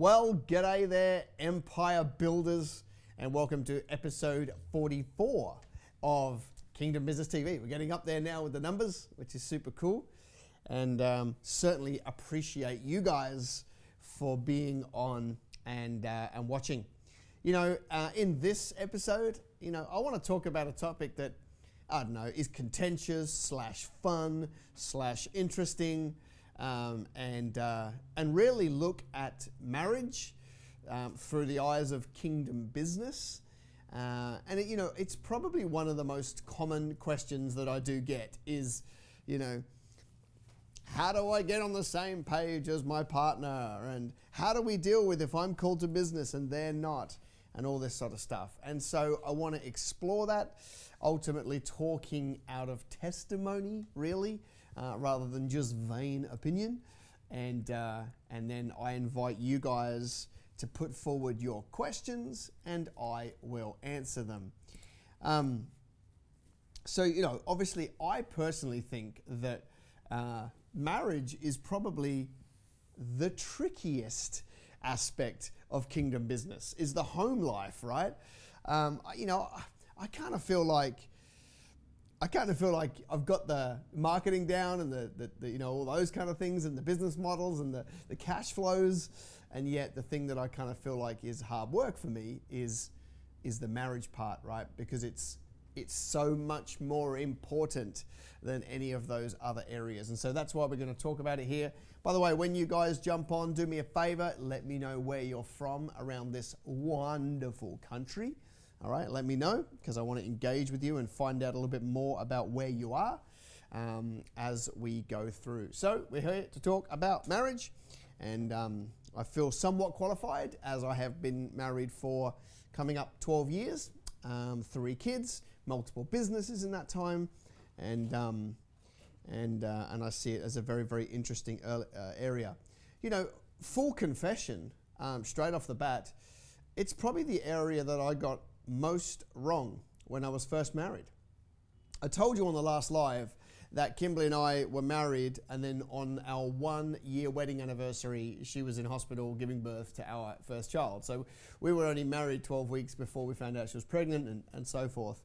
Well, g'day there, Empire Builders, and welcome to episode 44 of Kingdom Business TV. We're getting up there now with the numbers, which is super cool, and certainly appreciate you guys for being on and watching. You know, in this episode, I want to talk about a topic that, I don't know, is contentious / fun / interesting, and really look at marriage through the eyes of kingdom business. And it's probably one of the most common questions that I do get is, how do I get on the same page as my partner? And how do we deal with if I'm called to business and they're not? And all this sort of stuff. And so I want to explore that, ultimately talking out of testimony, really, rather than just vain opinion. And then I invite you guys to put forward your questions and I will answer them. So, obviously I personally think that marriage is probably the trickiest aspect of kingdom business, is the home life, right? I kind of feel like I've got the marketing down and the all those kind of things and the business models and the cash flows, and yet the thing that I kind of feel like is hard work for me is the marriage part, right? Because it's so much more important than any of those other areas. And so that's why we're going to talk about it here. By the way, when you guys jump on, do me a favor, let me know where you're from around this wonderful country. All right, let me know, because I want to engage with you and find out a little bit more about where you are as we go through. So we're here to talk about marriage, and I feel somewhat qualified as I have been married for coming up 12 years. 3 kids, multiple businesses in that time, and I see it as a very, very interesting area. Full confession, straight off the bat, it's probably the area that I got most wrong when I was first married. I told you on the last live that Kimberly and I were married, and then on our 1-year wedding anniversary, she was in hospital giving birth to our first child. So we were only married 12 weeks before we found out she was pregnant and so forth.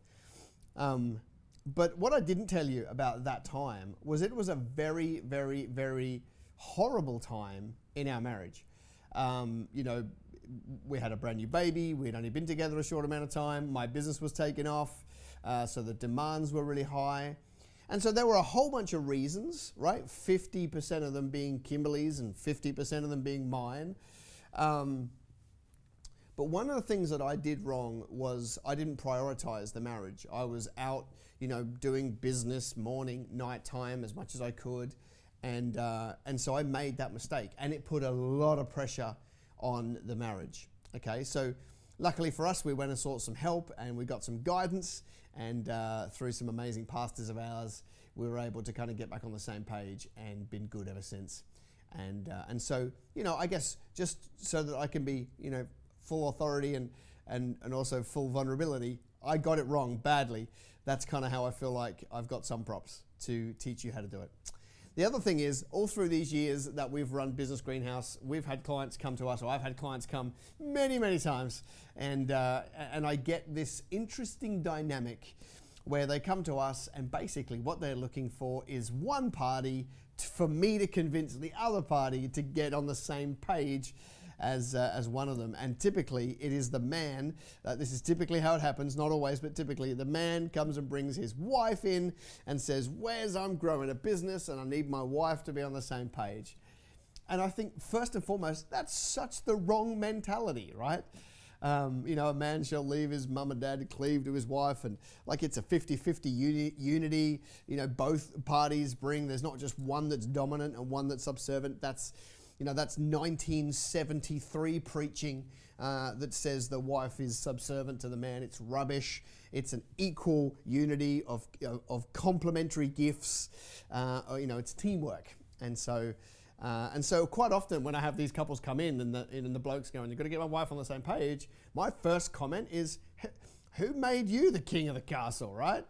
But what I didn't tell you about that time was it was a very, very, very horrible time in our marriage. We had a brand new baby. We'd only been together a short amount of time. My business was taking off, so the demands were really high. And so there were a whole bunch of reasons, right? 50% of them being Kimberly's and 50% of them being mine. But one of the things that I did wrong was I didn't prioritize the marriage. I was out, doing business morning, nighttime as much as I could. And so I made that mistake, and it put a lot of pressure on the marriage. Okay, so luckily for us, we went and sought some help and we got some guidance, and through some amazing pastors of ours, we were able to kind of get back on the same page and been good ever since. And so, I guess just so that I can be, full authority and also full vulnerability, I got it wrong badly. That's kind of how I feel like I've got some props to teach you how to do it. The other thing is, all through these years that we've run Business Greenhouse, we've had clients come to us, or I've had clients come many, many times, and I get this interesting dynamic where they come to us and basically what they're looking for is one party for me to convince the other party to get on the same page as one of them. And typically it is the man, this is typically how it happens, not always, but typically the man comes and brings his wife in and says, Wez, I'm growing a business and I need my wife to be on the same page. And I think first and foremost, that's such the wrong mentality, right? A man shall leave his mum and dad to cleave to his wife, and like it's a 50-50 unity, both parties bring, there's not just one that's dominant and one that's subservient. That's 1973 preaching that says the wife is subservient to the man. It's rubbish. It's an equal unity of complementary gifts. It's teamwork. And so quite often when I have these couples come in and the bloke's going, you've got to get my wife on the same page, my first comment is, who made you the king of the castle, right?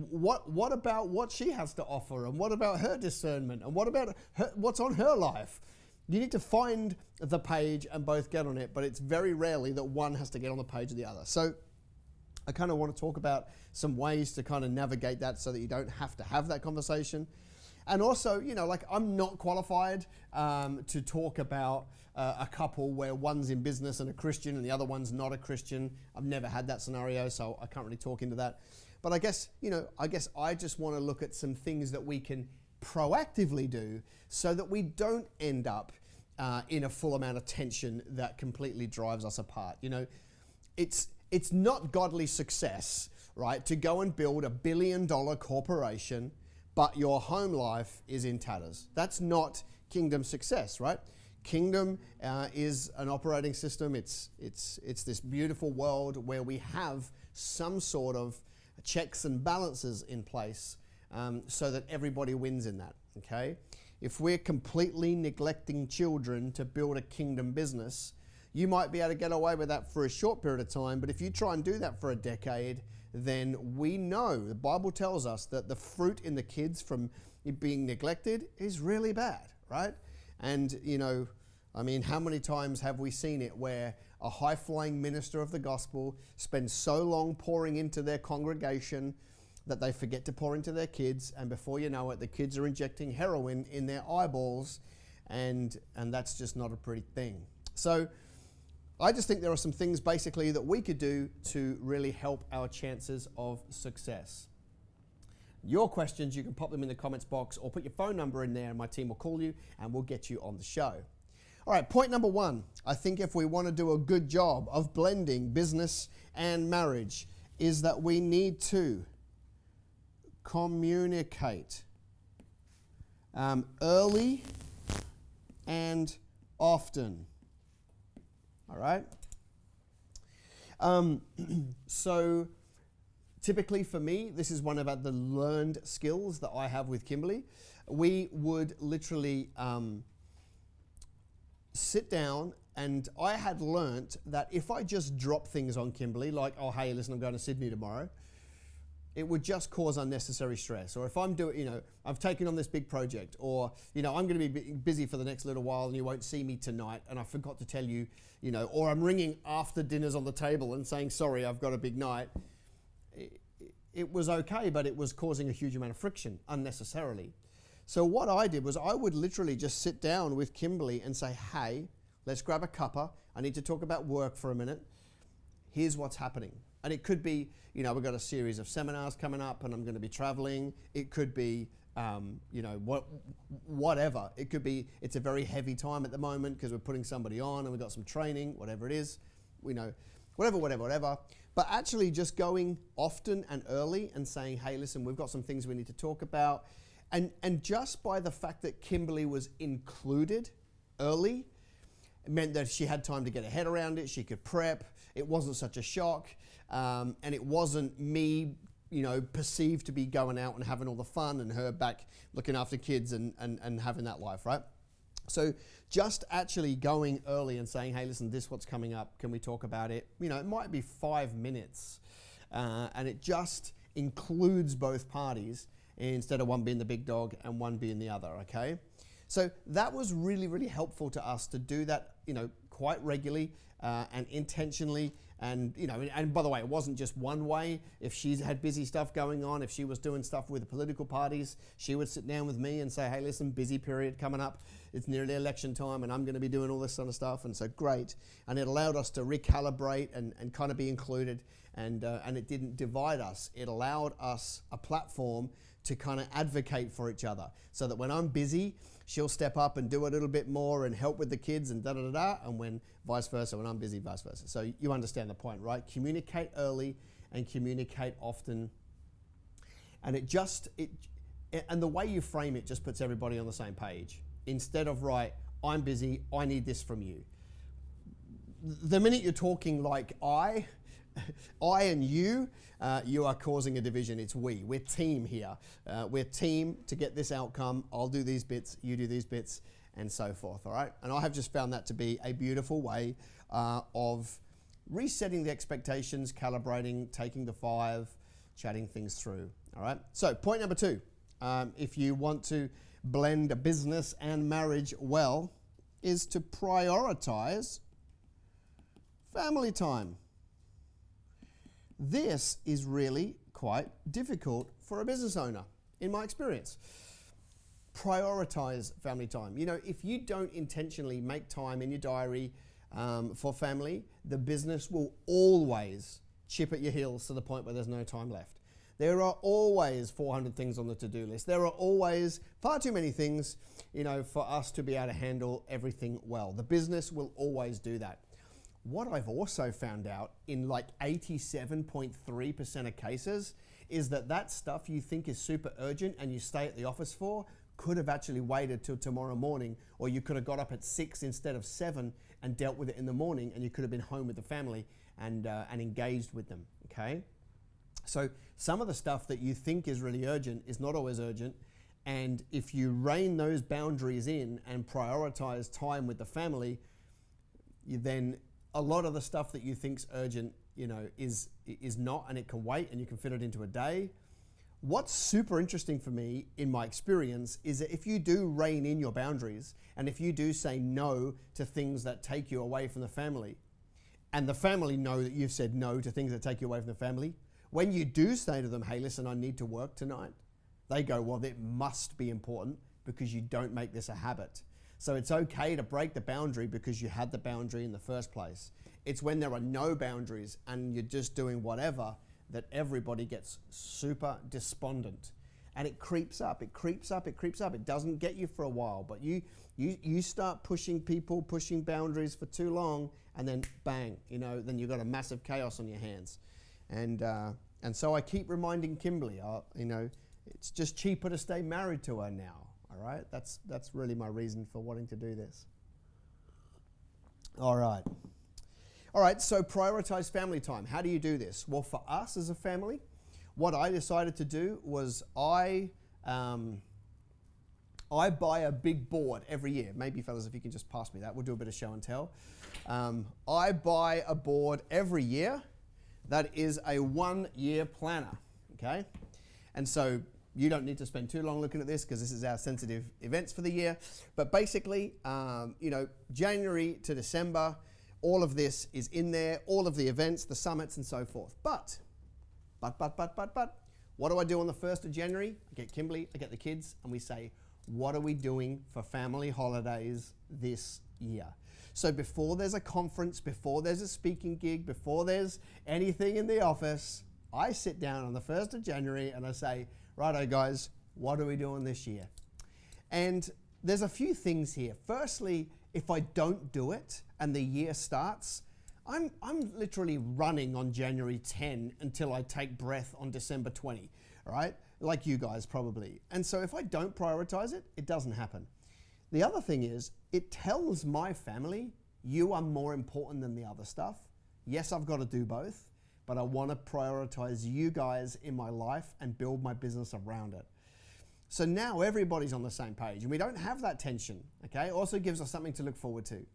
What about what she has to offer, and what about her discernment, and what about what's on her life? You need to find the page and both get on it, but it's very rarely that one has to get on the page of the other. So I kind of want to talk about some ways to kind of navigate that so that you don't have to have that conversation. And also, like, I'm not qualified to talk about a couple where one's in business and a Christian and the other one's not a Christian. I've never had that scenario, so I can't really talk into that. But I guess I just want to look at some things that we can proactively do so that we don't end up in a full amount of tension that completely drives us apart. It's not godly success, right, to go and build $1 billion corporation, but your home life is in tatters. That's not kingdom success, right? Kingdom is an operating system. It's this beautiful world where we have some sort of checks and balances in place so that everybody wins in that, okay? If we're completely neglecting children to build a kingdom business, you might be able to get away with that for a short period of time, but if you try and do that for a decade, then we know, the Bible tells us that the fruit in the kids from being neglected is really bad, right? And, how many times have we seen it where a high-flying minister of the gospel spends so long pouring into their congregation that they forget to pour into their kids, and before you know it, the kids are injecting heroin in their eyeballs, and that's just not a pretty thing. So I just think there are some things basically that we could do to really help our chances of success. Your questions, you can pop them in the comments box or put your phone number in there and my team will call you and we'll get you on the show. All right, point number 1. I think if we want to do a good job of blending business and marriage is that we need to communicate early and often. All right? So typically for me, this is one of the learned skills that I have with Kimberly. We would literally sit down, and I had learnt that if I just drop things on Kimberly, like, oh, hey, listen, I'm going to Sydney tomorrow, it would just cause unnecessary stress. Or if I'm doing, I've taken on this big project, or, I'm going to be busy for the next little while and you won't see me tonight, and I forgot to tell you, or I'm ringing after dinner's on the table and saying, sorry, I've got a big night. It was okay, but it was causing a huge amount of friction unnecessarily. So what I did was I would literally just sit down with Kimberly and say, hey, let's grab a cuppa. I need to talk about work for a minute. Here's what's happening. And it could be, we've got a series of seminars coming up and I'm going to be traveling. It could be, whatever. It could be, it's a very heavy time at the moment because we're putting somebody on and we've got some training, whatever it is, whatever. But actually just going often and early and saying, hey, listen, we've got some things we need to talk about. And just by the fact that Kimberly was included early, it meant that she had time to get her head around it, she could prep, it wasn't such a shock, and it wasn't me, perceived to be going out and having all the fun and her back looking after kids and having that life, right? So just actually going early and saying, hey, listen, this is what's coming up, can we talk about it? It might be 5 minutes, and it just includes both parties instead of one being the big dog and one being the other, okay? So that was really, really helpful to us to do that, quite regularly and intentionally. And, and by the way, it wasn't just one way. If she had busy stuff going on, if she was doing stuff with the political parties, she would sit down with me and say, hey, listen, busy period coming up. It's nearly election time and I'm going to be doing all this sort of stuff. And so great. And it allowed us to recalibrate and kind of be included. And it didn't divide us. It allowed us a platform to kind of advocate for each other so that when I'm busy, she'll step up and do a little bit more and help with the kids and and when vice versa, when I'm busy, vice versa. So you understand the point, right? Communicate early and communicate often. And and the way you frame it just puts everybody on the same page. Instead of, right, I'm busy, I need this from you. The minute you're talking like I and you are causing a division. It's we. We're team here. We're team to get this outcome. I'll do these bits, you do these bits, and so forth, all right? And I have just found that to be a beautiful way of resetting the expectations, calibrating, taking the 5, chatting things through, all right? So point number 2, if you want to blend a business and marriage well, is to prioritize family time. This is really quite difficult for a business owner, in my experience. Prioritize family time. You know, if you don't intentionally make time in your diary for family, the business will always chip at your heels to the point where there's no time left. There are always 400 things on the to-do list. There are always far too many things, you know, for us to be able to handle everything well. The business will always do that. What I've also found out in like 87.3% of cases is that stuff you think is super urgent and you stay at the office for could have actually waited till tomorrow morning, or you could have got up at 6 instead of 7 and dealt with it in the morning, and you could have been home with the family and engaged with them, okay? So some of the stuff that you think is really urgent is not always urgent, and if you rein those boundaries in and prioritize time with the family, then a lot of the stuff that you think's urgent, you know, is not, and it can wait, and you can fit it into a day. What's super interesting for me in my experience is that if you do rein in your boundaries, and if you do say no to things that take you away from the family, and the family know that you've said no to things that take you away from the family, when you do say to them, hey, listen, I need to work tonight, they go, well, it must be important because you don't make this a habit. So it's okay to break the boundary because you had the boundary in the first place. It's when there are no boundaries and you're just doing whatever that everybody gets super despondent. And it creeps up, it creeps up, it creeps up. It doesn't get you for a while, but you start pushing people, pushing boundaries for too long, and then bang, you know, then you've got a massive chaos on your hands. And so I keep reminding Kimberly, you know, it's just cheaper to stay married to her now. All right, that's really my reason for wanting to do this. All right, so prioritize family time. How do you do this? Well, for us as a family, what I decided to do was I buy a big board every year. Maybe, fellas, if you can just pass me that, we'll do a bit of show and tell. I buy a board every year that is a 1-year planner, okay? And so you don't need to spend too long looking at this because this is our sensitive events for the year. But basically, you know, January to December, all of this is in there, all of the events, the summits, and so forth. But, what do I do on the 1st of January? I get Kimberly, I get the kids, and we say, what are we doing for family holidays this year? So before there's a conference, before there's a speaking gig, before there's anything in the office, I sit down on the 1st of January and I say, righto guys, what are we doing this year? And there's a few things here. Firstly, if I don't do it and the year starts, I'm literally running on January 10 until I take breath on December 20, all right? Like you guys probably. And so if I don't prioritize it, it doesn't happen. The other thing is, it tells my family, you are more important than the other stuff. Yes, I've got to do both, but I want to prioritize you guys in my life and build my business around it. So now everybody's on the same page and we don't have that tension, okay? It also gives us something to look forward to.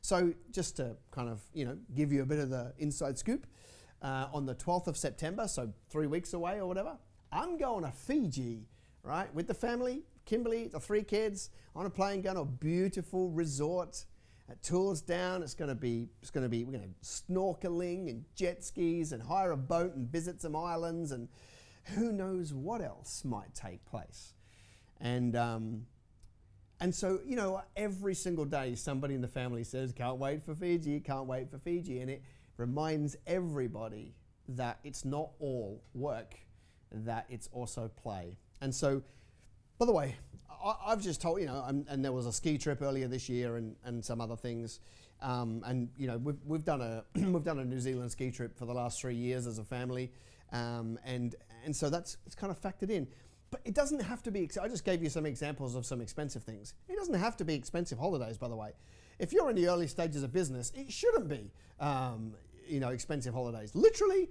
So just to kind of, you know, give you a bit of the inside scoop, on the 12th of September, so 3 weeks away or whatever, I'm going to Fiji, right? With the family, Kimberly, the 3 kids, on a plane going to a beautiful resort. Tours down, we're going to snorkeling and jet skis and hire a boat and visit some islands and who knows what else might take place. And so, you know, every single day somebody in the family says, can't wait for Fiji, can't wait for Fiji. And it reminds everybody that it's not all work, that it's also play. And so, by the way, I've just told, you know, and there was a ski trip earlier this year and some other things. And, you know, we've done a New Zealand ski trip for the last 3 years as a family. And so it's kind of factored in. But it doesn't have to be, I just gave you some examples of some expensive things. It doesn't have to be expensive holidays, by the way. If you're in the early stages of business, it shouldn't be, you know, expensive holidays. Literally,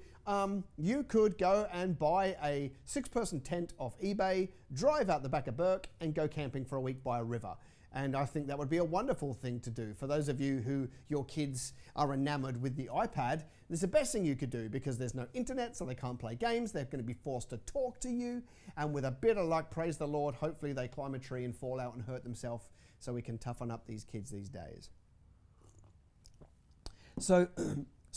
you could go and buy a 6-person tent off eBay, drive out the back of Burke, and go camping for a week by a river. And I think that would be a wonderful thing to do. For those of you who your kids are enamored with the iPad, It's the best thing you could do because there's no internet, so they can't play games. They're going to be forced to talk to you. And with a bit of luck, praise the Lord, hopefully they climb a tree and fall out and hurt themselves so we can toughen up these kids these days. So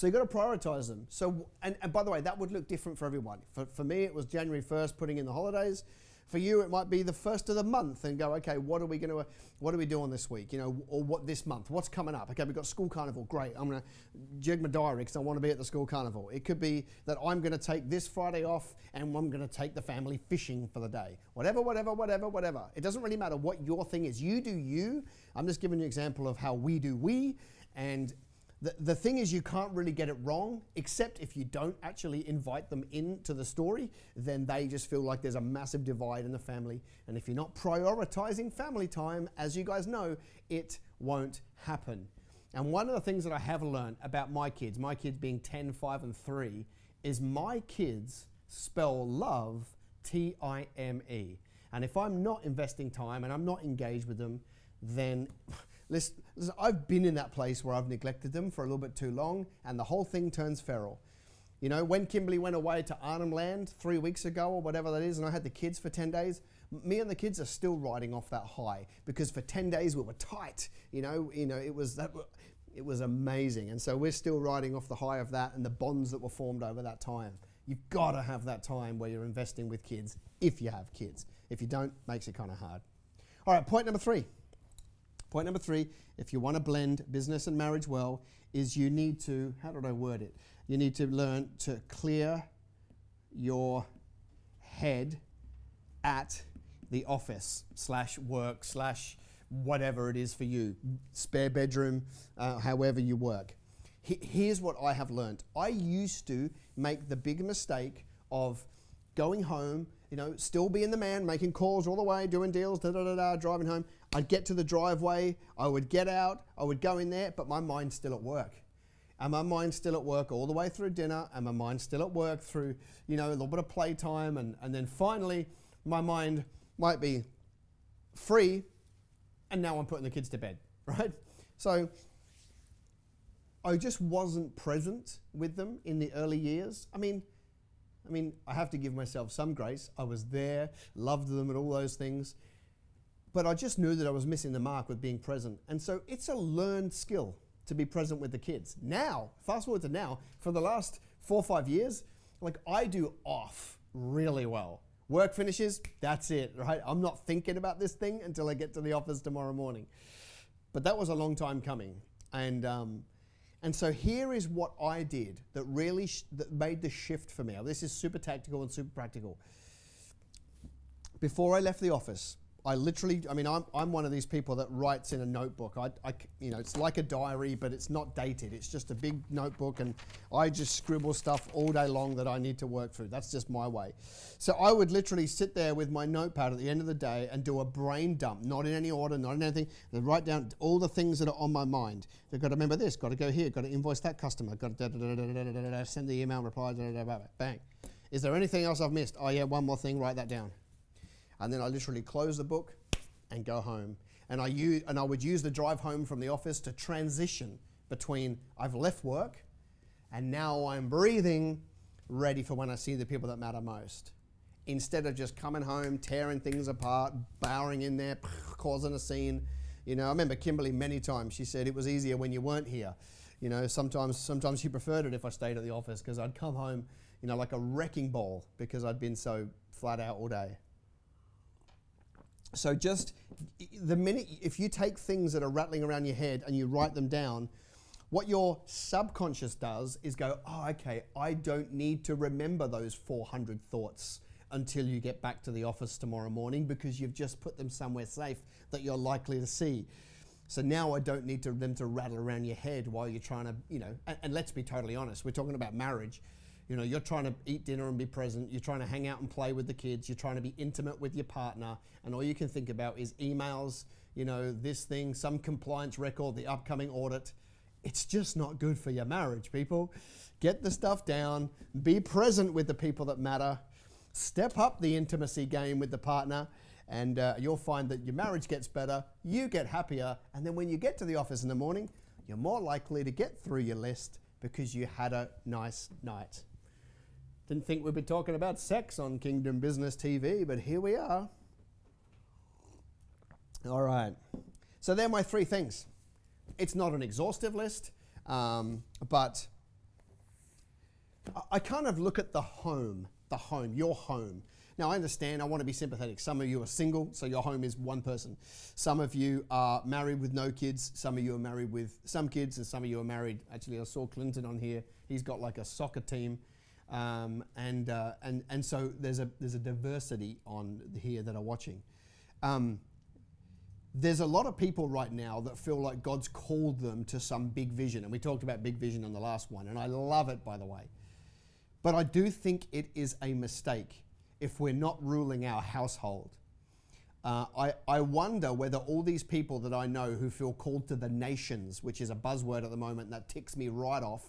you've got to prioritize them. So, and by the way, that would look different for everyone. For me, it was January 1st, putting in the holidays. For you, it might be the first of the month and go, okay, what are we doing this week? You know, or what this month? What's coming up? Okay, we've got school carnival. Great. I'm going to jig my diary because I want to be at the school carnival. It could be that I'm going to take this Friday off and I'm going to take the family fishing for the day. Whatever. It doesn't really matter what your thing is. You do you. I'm just giving you an example of how we do we. And the thing is, you can't really get it wrong, except if you don't actually invite them into the story, then they just feel like there's a massive divide in the family. And if you're not prioritizing family time, as you guys know, it won't happen. And one of the things that I have learned about my kids being 10, 5, and 3, is my kids spell love T-I-M-E. And if I'm not investing time and I'm not engaged with them, then listen, I've been in that place where I've neglected them for a little bit too long, and the whole thing turns feral. You know, when Kimberly went away to Arnhem Land 3 weeks ago or whatever that is, and I had the kids for 10 days, me and the kids are still riding off that high because for 10 days we were tight. It was amazing, and so we're still riding off the high of that and the bonds that were formed over that time. You've got to have that time where you're investing with kids if you have kids. If you don't, makes it kind of hard. All right, point number 3. Point number 3, if you want to blend business and marriage well, is you need to, how did I word it? You need to learn to clear your head at the office /work /whatever it is for you, spare bedroom, however you work. Here's what I have learned. I used to make the big mistake of going home, still being the man, making calls all the way, doing deals, driving home. I'd get to the driveway, I would get out, I would go in there, but my mind's still at work. And my mind's still at work all the way through dinner, and my mind's still at work through, a little bit of playtime, and then finally my mind might be free, and now I'm putting the kids to bed, right? So I just wasn't present with them in the early years. I mean, I have to give myself some grace. I was there, loved them and all those things. But I just knew that I was missing the mark with being present. And so it's a learned skill to be present with the kids. Now, fast forward to now, for the last 4 or 5 years, I do off really well. Work finishes, that's it, right? I'm not thinking about this thing until I get to the office tomorrow morning. But that was a long time coming. And so here is what I did that really that made the shift for me. Now, this is super tactical and super practical. Before I left the office, I'm one of these people that writes in a notebook. It's like a diary, but it's not dated. It's just a big notebook, and I just scribble stuff all day long that I need to work through. That's just my way. So I would literally sit there with my notepad at the end of the day and do a brain dump, not in any order, not in anything, and write down all the things that are on my mind. I've got to remember this, got to go here, got to invoice that customer, got to send the email reply, bang. Is there anything else I've missed? Oh yeah, one more thing, write that down. And then I literally close the book and go home. And I would use the drive home from the office to transition between I've left work and now I'm breathing, ready for when I see the people that matter most. Instead of just coming home, tearing things apart, bowering in there, causing a scene. I remember Kimberly many times, she said it was easier when you weren't here. Sometimes she preferred it if I stayed at the office because I'd come home, like a wrecking ball because I'd been so flat out all day. So just the minute, if you take things that are rattling around your head and you write them down, what your subconscious does is go, oh, okay, I don't need to remember those 400 thoughts until you get back to the office tomorrow morning because you've just put them somewhere safe that you're likely to see. So now I don't need them to rattle around your head while you're trying to, and let's be totally honest, we're talking about marriage. You're trying to eat dinner and be present. You're trying to hang out and play with the kids. You're trying to be intimate with your partner. And all you can think about is emails, this thing, some compliance record, the upcoming audit. It's just not good for your marriage, people. Get the stuff down. Be present with the people that matter. Step up the intimacy game with the partner. And you'll find that your marriage gets better. You get happier. And then when you get to the office in the morning, you're more likely to get through your list because you had a nice night. Didn't think we'd be talking about sex on Kingdom Business TV, but here we are. All right. So they're my 3 things. It's not an exhaustive list, but I kind of look at the home, your home. Now, I understand, I want to be sympathetic. Some of you are single, so your home is one person. Some of you are married with no kids. Some of you are married with some kids, and some of you are married. Actually, I saw Clinton on here. He's got like a soccer team. And so there's a diversity on here that are watching. There's a lot of people right now that feel like God's called them to some big vision. And we talked about big vision on the last one, and I love it, by the way. But I do think it is a mistake if we're not ruling our household. I wonder whether all these people that I know who feel called to the nations, which is a buzzword at the moment that ticks me right off,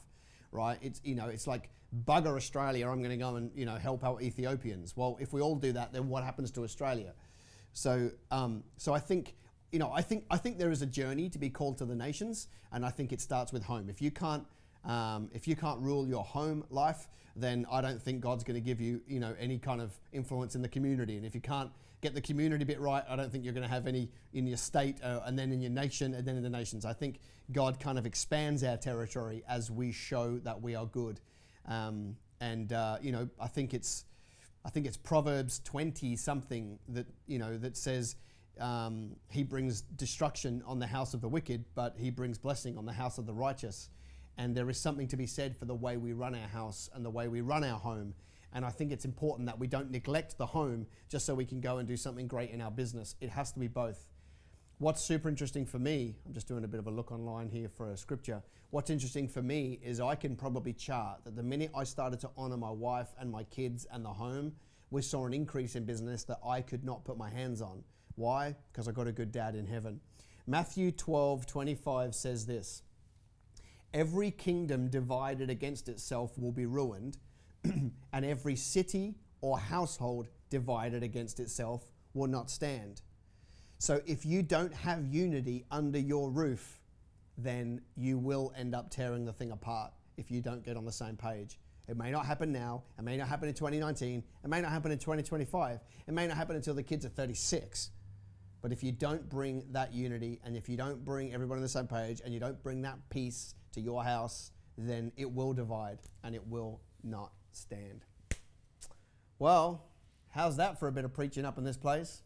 right? It's like, bugger Australia, I'm going to go and help out Ethiopians. Well, if we all do that, then what happens to Australia? So I think there is a journey to be called to the nations, and I think it starts with home. If you can't rule your home life, then I don't think God's going to give you any kind of influence in the community. And if you can't get the community bit right, I don't think you're going to have any in your state, and then in your nation, and then in the nations. I think God kind of expands our territory as we show that we are good. I think it's Proverbs 20 something that says he brings destruction on the house of the wicked, but he brings blessing on the house of the righteous. And there is something to be said for the way we run our house and the way we run our home. And I think it's important that we don't neglect the home just so we can go and do something great in our business. It has to be both. What's super interesting for me, I'm just doing a bit of a look online here for a scripture. What's interesting for me is I can probably chart that the minute I started to honor my wife and my kids and the home, we saw an increase in business that I could not put my hands on. Why? Because I got a good dad in heaven. Matthew 12:25 says this: every kingdom divided against itself will be ruined, and every city or household divided against itself will not stand. So if you don't have unity under your roof, then you will end up tearing the thing apart if you don't get on the same page. It may not happen now. It may not happen in 2019. It may not happen in 2025. It may not happen until the kids are 36. But if you don't bring that unity, and if you don't bring everybody on the same page, and you don't bring that peace to your house, then it will divide and it will not stand. Well, how's that for a bit of preaching up in this place?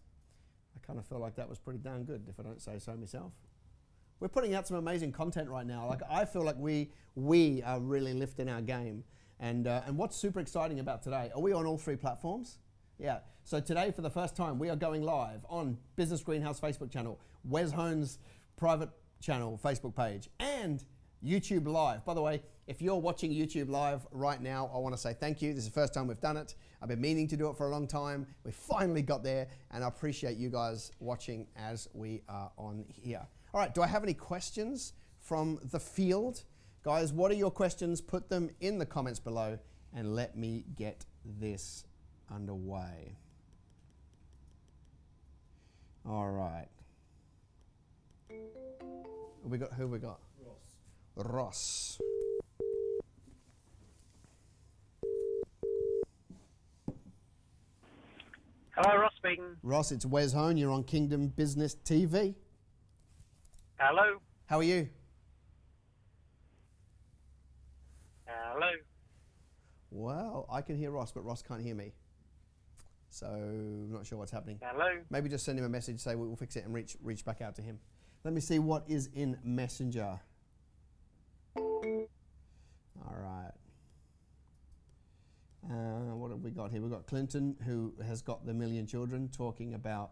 I kind of feel like that was pretty darn good, if I don't say so myself. We're putting out some amazing content right now. Like, I feel like we are really lifting our game. And what's super exciting about today, are we on all 3 platforms? Yeah. So today, for the first time, we are going live on Business Greenhouse Facebook channel, Wez Hone's private channel Facebook page, and YouTube Live. By the way, if you're watching YouTube Live right now, I want to say thank you. This is the first time we've done it. I've been meaning to do it for a long time. We finally got there, and I appreciate you guys watching as we are on here. All right, do I have any questions from the field? Guys, what are your questions? Put them in the comments below, and let me get this underway. All right. Who we got? Ross. Hello, Ross speaking. Ross, it's Wez Hone. You're on Kingdom Business TV. Hello. How are you? Hello. Well, I can hear Ross, but Ross can't hear me. So, I'm not sure what's happening. Hello. Maybe just send him a message, say we'll fix it, and reach back out to him. Let me see what is in Messenger. All right. What have we got here? We've got Clinton, who has got the million children, talking about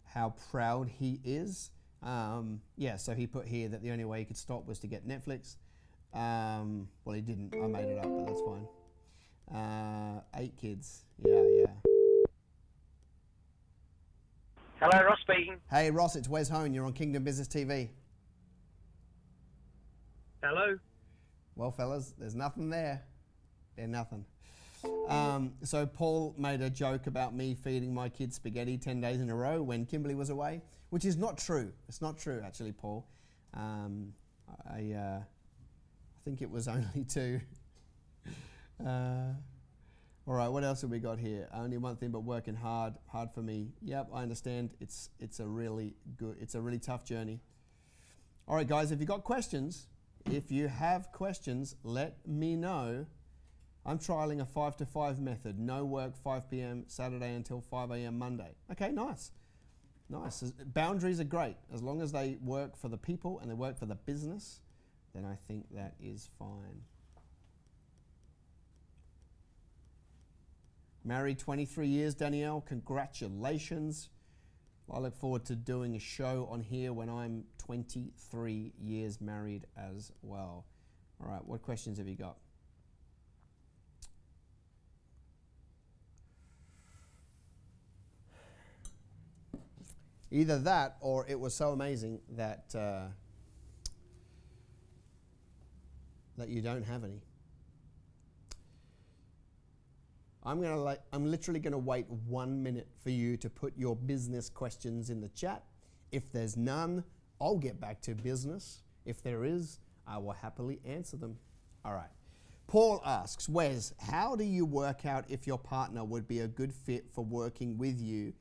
how proud he is. So he put here that the only way he could stop was to get Netflix. Well, he didn't. I made it up, but that's fine. 8 kids. Yeah. Hello, Ross speaking. Hey, Ross, it's Wez Hone. You're on Kingdom Business TV. Hello. Well, fellas, there's nothing there. There's nothing. So Paul made a joke about me feeding my kids spaghetti 10 days in a row when Kimberly was away, which is not true. It's not true, actually, Paul. I think it was only 2. All right, what else have we got here? Only one thing, but working hard for me. Yep, I understand. It's a really tough journey. All right, guys, if you got questions, if you have questions, let me know. I'm trialing a 5 to 5 method. No work 5 p.m. Saturday until 5 a.m. Monday. Okay, nice. Nice. Boundaries are great. As long as they work for the people and they work for the business, then I think that is fine. Married 23 years, Danielle. Congratulations. I look forward to doing a show on here when I'm 23 years married as well. All right, what questions have you got? Either that or it was so amazing that that you don't have any. I'm literally going to wait 1 minute for you to put your business questions in the chat. If there's none, I'll get back to business. If there is, I will happily answer them. All right. Paul asks, Wez, how do you work out if your partner would be a good fit for working with you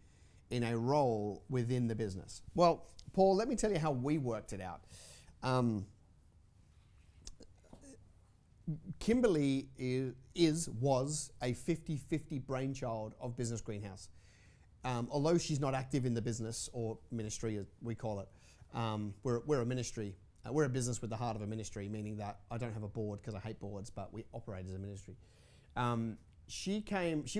in a role within the business? Well, Paul, let me tell you how we worked it out. Kimberly was a 50-50 brainchild of Business Greenhouse. Although she's not active in the business or ministry, as we call it, we're a ministry. We're a business with the heart of a ministry, meaning that I don't have a board because I hate boards, but we operate as a ministry. She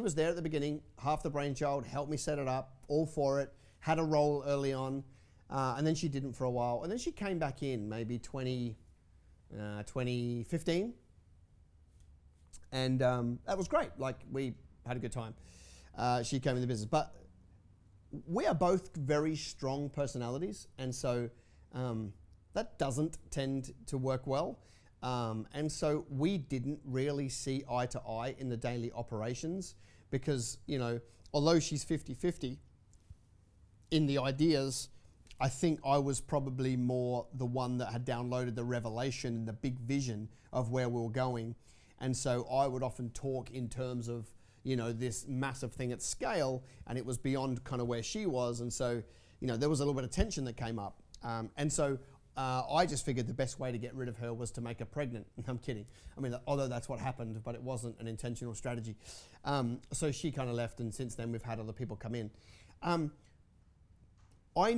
was there at the beginning, half the brainchild, helped me set it up, all for it, had a role early on, and then she didn't for a while. And then she came back in maybe 2015. And that was great. Like, we had a good time. She came in the business. But we are both very strong personalities. And so that doesn't tend to work well. And so we didn't really see eye to eye in the daily operations because, you know, although she's 50-50 in the ideas, I think I was probably more the one that had downloaded the revelation and the big vision of where we were going. And so I would often talk in terms of, you know, this massive thing at scale, and it was beyond kind of where she was. And so, you know, there was a little bit of tension that came up. And so I just figured the best way to get rid of her was to make her pregnant. I'm kidding. I mean, although that's what happened, but it wasn't an intentional strategy. So she kind of left, and since then we've had other people come in. I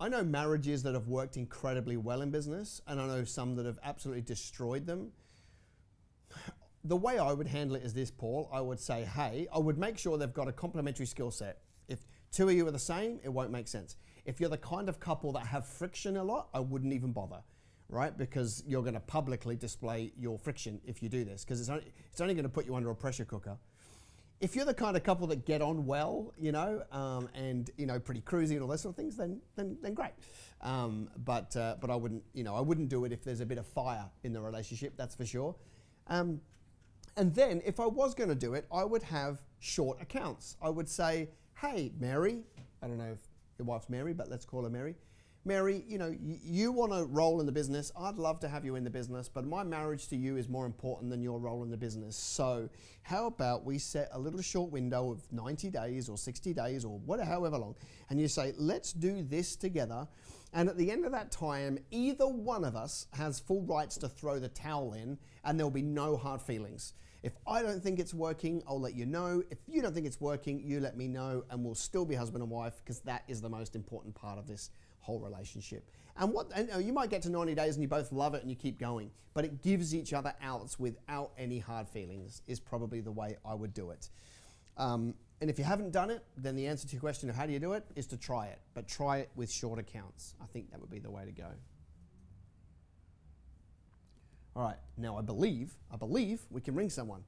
know marriages that have worked incredibly well in business, and I know some that have absolutely destroyed them. The way I would handle it is this, Paul. I would say, hey, I would make sure they've got a complementary skill set. If 2 of you are the same, it won't make sense. If you're the kind of couple that have friction a lot, I wouldn't even bother, right? Because you're going to publicly display your friction if you do this, because it's only going to put you under a pressure cooker. If you're the kind of couple that get on well, you know, and, you know, pretty cruisy and all those sort of things, then great. But I wouldn't do it if there's a bit of fire in the relationship, that's for sure. And then if I was going to do it, I would have short accounts. I would say, hey, Mary, I don't know if your wife's Mary, but let's call her Mary. Mary, you know, you want to roll in the business. I'd love to have you in the business, but my marriage to you is more important than your role in the business. So how about we set a little short window of 90 days or 60 days or whatever, however long, and you say, let's do this together. And at the end of that time, either one of us has full rights to throw the towel in, and there'll be no hard feelings. If I don't think it's working, I'll let you know. If you don't think it's working, you let me know, and we'll still be husband and wife, because that is the most important part of this whole relationship. And you might get to 90 days and you both love it and you keep going, but it gives each other outs without any hard feelings is probably the way I would do it. And if you haven't done it, then the answer to your question of how do you do it is to try it, but try it with short accounts. I think that would be the way to go. All right, now I believe we can ring someone.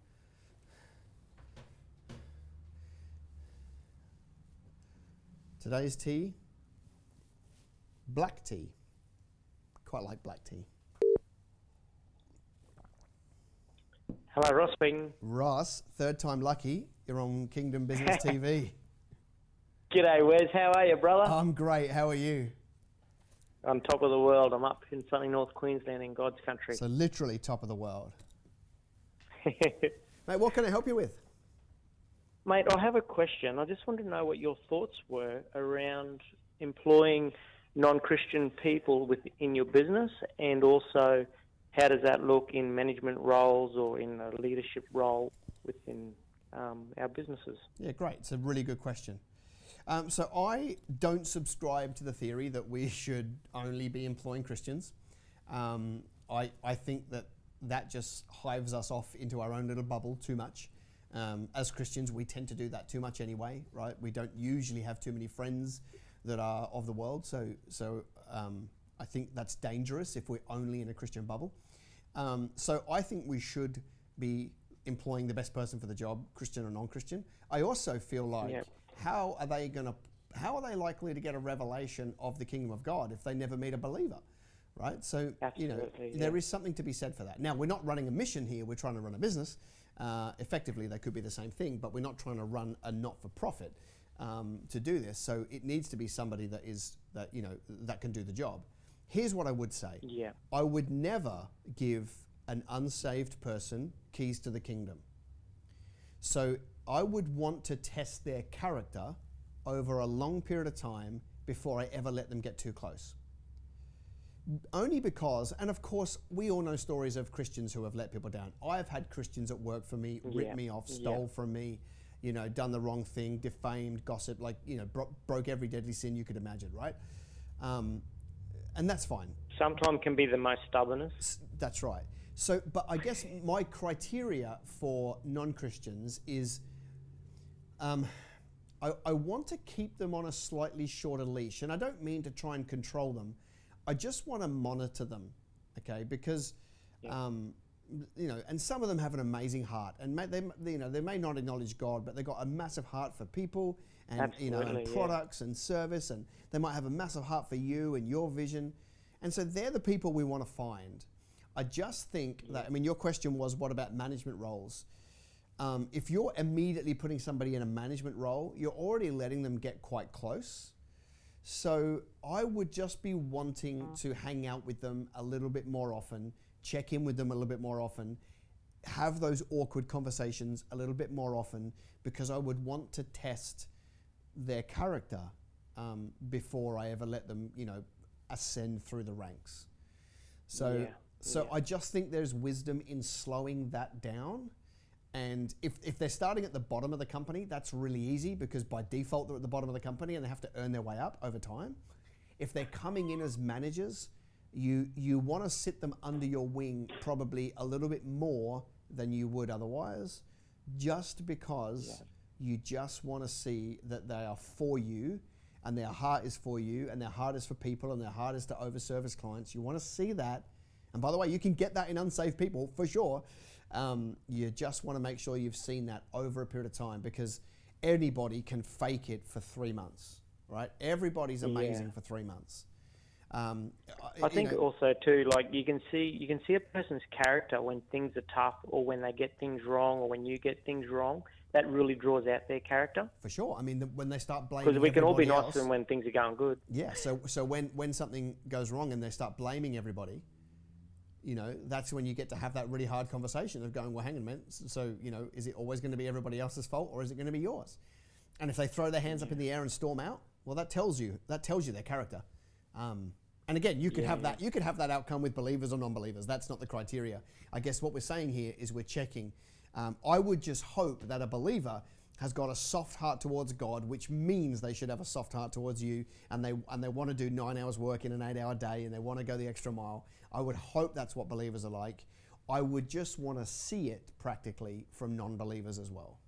Today's tea, black tea. Quite like black tea. Hello, Ross speaking. Ross, third time lucky. You're on Kingdom Business TV. G'day, Wez. How are you, brother? I'm great. How are you? On top of the world. I'm up in sunny North Queensland in God's country. So literally top of the world. Mate, what can I help you with? Mate, I have a question. I just want to know what your thoughts were around employing non-Christian people within your business, and also how does that look in management roles or in a leadership role within our businesses? Yeah, great. It's a really good question. So I don't subscribe to the theory that we should only be employing Christians. I think that just hives us off into our own little bubble too much. As Christians, we tend to do that too much anyway, right? We don't usually have too many friends that are of the world, so I think that's dangerous if we're only in a Christian bubble. So I think we should be employing the best person for the job, Christian or non-Christian. I also feel like how are they likely to get a revelation of the kingdom of God if they never meet a believer? Right? So, there is something to be said for that. Now, we're not running a mission here, we're trying to run a business. Effectively, they could be the same thing, but we're not trying to run a not-for-profit to do this. So it needs to be somebody that can do the job. Here's what I would say. Yeah. I would never give an unsaved person keys to the kingdom. So I would want to test their character over a long period of time before I ever let them get too close. Only because, and of course, we all know stories of Christians who have let people down. I've had Christians at work for me, ripped me off, stole from me, done the wrong thing, defamed, gossip, broke every deadly sin you could imagine, right? And that's fine. Sometimes can be the most stubbornest. That's right. So, but I guess my criteria for non-Christians is I want to keep them on a slightly shorter leash. And I don't mean to try and control them. I just want to monitor them, okay? Because, and some of them have an amazing heart, and they may not acknowledge God, but they've got a massive heart for people, and and products and service, and they might have a massive heart for you and your vision, and so they're the people we want to find. I just think that, your question was, what about management roles? If you're immediately putting somebody in a management role, you're already letting them get quite close. So I would just be wanting to hang out with them a little bit more often, check in with them a little bit more often, have those awkward conversations a little bit more often, because I would want to test their character before I ever let them, ascend through the ranks. So I just think there's wisdom in slowing that down. And if they're starting at the bottom of the company, that's really easy because by default they're at the bottom of the company and they have to earn their way up over time. If they're coming in as managers, you want to sit them under your wing probably a little bit more than you would otherwise, just because you just want to see that they are for you and their heart is for you and their heart is for people and their heart is to overservice clients. You want to see that. And by the way, you can get that in unsaved people for sure. You just want to make sure you've seen that over a period of time, because anybody can fake it for 3 months, right? Everybody's amazing for 3 months. I think also too, you can see a person's character when things are tough, or when they get things wrong, or when you get things wrong. That really draws out their character. For sure. When they start blaming, because we can all be nice when things are going good. Yeah. So when something goes wrong and they start blaming everybody, that's when you get to have that really hard conversation of going, well, hang on a minute. So, is it always going to be everybody else's fault, or is it going to be yours? And if they throw their hands up in the air and storm out, well, that tells you their character. And again, you could have that. You could have that outcome with believers or non-believers. That's not the criteria. I guess what we're saying here is we're checking. I would just hope that a believer has got a soft heart towards God, which means they should have a soft heart towards you, and they want to do 9 hours work in an 8-hour day, and they want to go the extra mile. I would hope that's what believers are like. I would just want to see it practically from non-believers as well.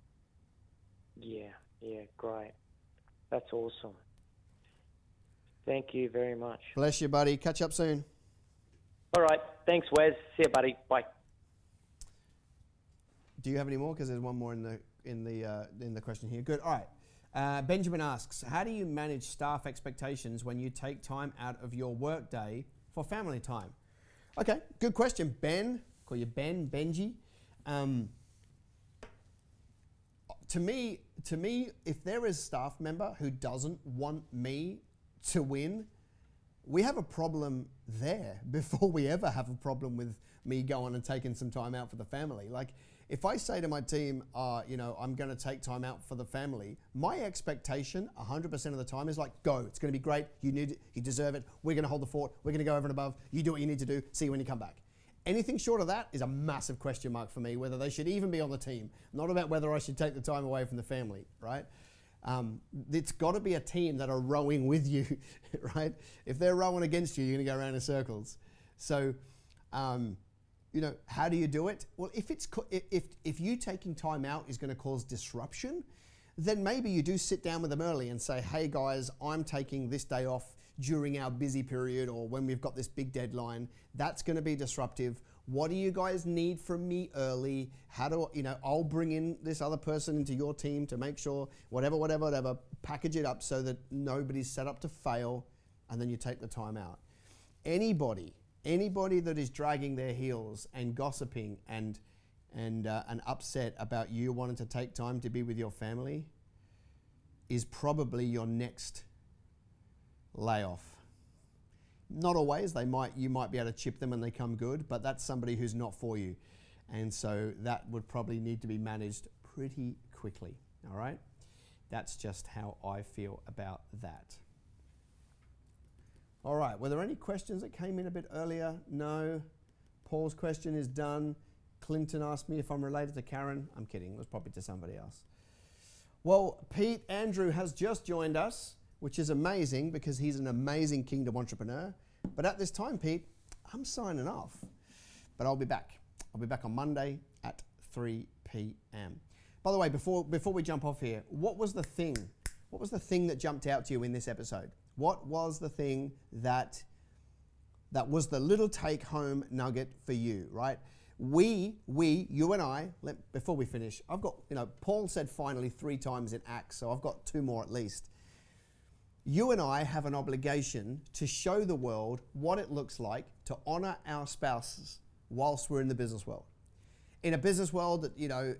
Yeah, great. That's awesome. Thank you very much. Bless you, buddy. Catch up soon. All right. Thanks, Wez. See you, buddy. Bye. Do you have any more? Because there's one more in the question here. Good. All right. Benjamin asks, how do you manage staff expectations when you take time out of your work day for family time? Okay, good question, Ben. Call you Ben, Benji. To me, if there is a staff member who doesn't want me to win, we have a problem there before we ever have a problem with me going and taking some time out for the family. Like, if I say to my team, I'm going to take time out for the family, my expectation 100% of the time is like, go, it's going to be great. You need it, you deserve it. We're going to hold the fort. We're going to go over and above. You do what you need to do. See you when you come back. Anything short of that is a massive question mark for me, whether they should even be on the team. Not about whether I should take the time away from the family, right? It's got to be a team that are rowing with you, right? If they're rowing against you, you're going to go around in circles. So, how do you do it? Well, if you taking time out is going to cause disruption, then maybe you do sit down with them early and say, hey guys, I'm taking this day off during our busy period or when we've got this big deadline. That's going to be disruptive. What do you guys need from me early? I'll bring in this other person into your team to make sure whatever, package it up so that nobody's set up to fail, and then you take the time out. Anybody that is dragging their heels and gossiping and upset about you wanting to take time to be with your family is probably your next layoff. Not always. You might be able to chip them and they come good, but that's somebody who's not for you. And so that would probably need to be managed pretty quickly. All right? That's just how I feel about that. All right, were there any questions that came in a bit earlier? No. Paul's question is done. Clinton asked me if I'm related to Karen. I'm kidding, it was probably to somebody else. Well, Pete Andrew has just joined us, which is amazing because he's an amazing kingdom entrepreneur. But at this time, Pete, I'm signing off. But I'll be back. I'll be back on Monday at 3 p.m. By the way, before we jump off here, what was the thing that jumped out to you in this episode? What was the thing that was the little take-home nugget for you, right? You and I, before we finish, I've got, Paul said finally 3 times in Acts, so I've got 2 more at least. You and I have an obligation to show the world what it looks like to honor our spouses whilst we're in the business world. In a business world that,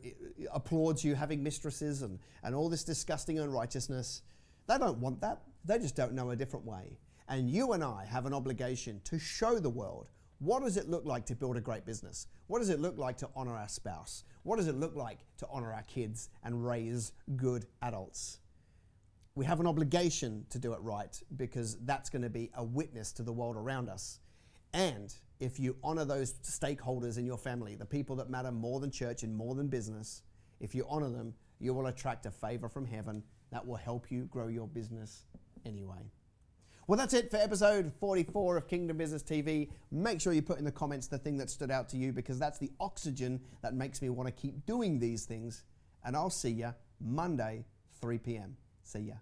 applauds you having mistresses and all this disgusting unrighteousness, they don't want that. They just don't know a different way. And you and I have an obligation to show the world, what does it look like to build a great business? What does it look like to honor our spouse? What does it look like to honor our kids and raise good adults? We have an obligation to do it right because that's going to be a witness to the world around us. And if you honor those stakeholders in your family, the people that matter more than church and more than business, if you honor them, you will attract a favor from heaven that will help you grow your business anyway. Well, that's it for episode 44 of Kingdom Business TV. Make sure you put in the comments the thing that stood out to you because that's the oxygen that makes me want to keep doing these things. And I'll see you Monday, 3 p.m. See ya.